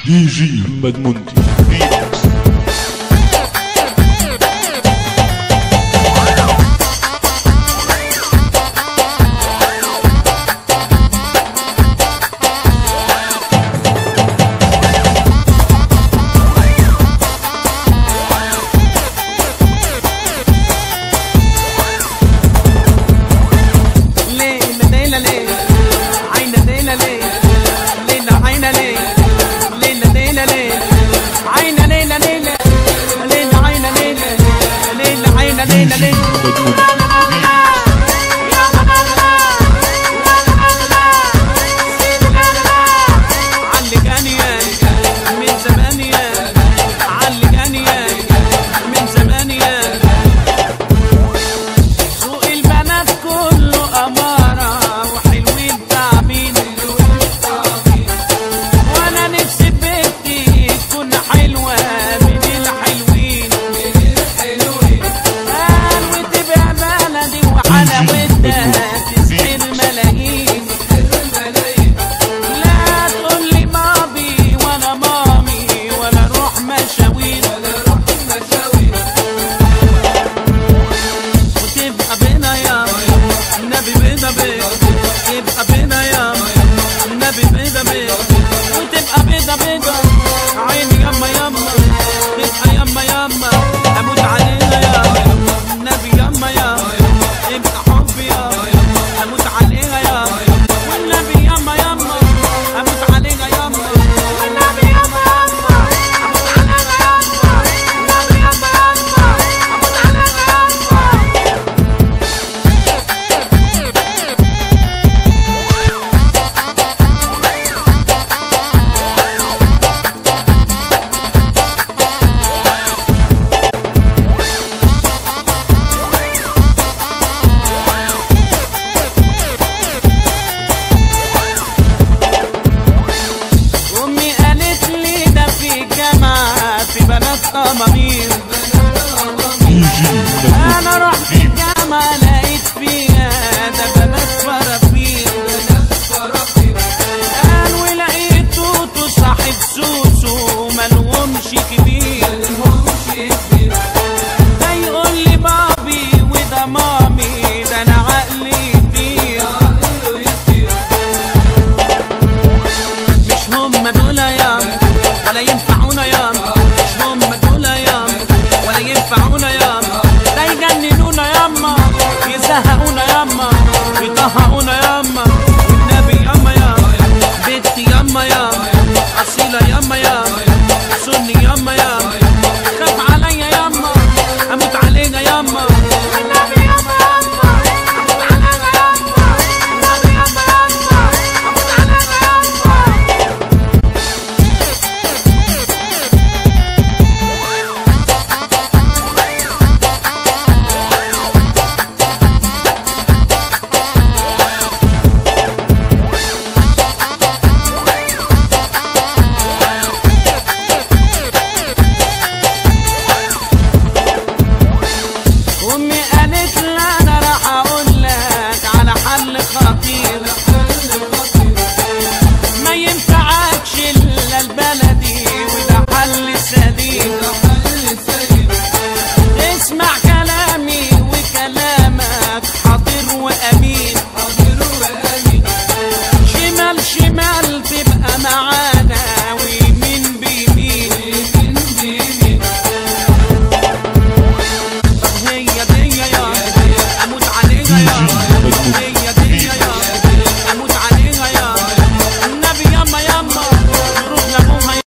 دي جي محمد منتي. انا رحت الجامعة لقيت فيها ده بنات فرافير، قال ولقيت توتو صاحب سوسو ملهمش كبير، ده يقول لي بابي وده مامي، ده انا عقلي يطير. مش هم دول ياما ولا ينفعونا ياما، مش هم دول ياما ولا ينفعونا ياما، ده يجننونا ياما، يزهقونا ياما، يطهقونا ياما،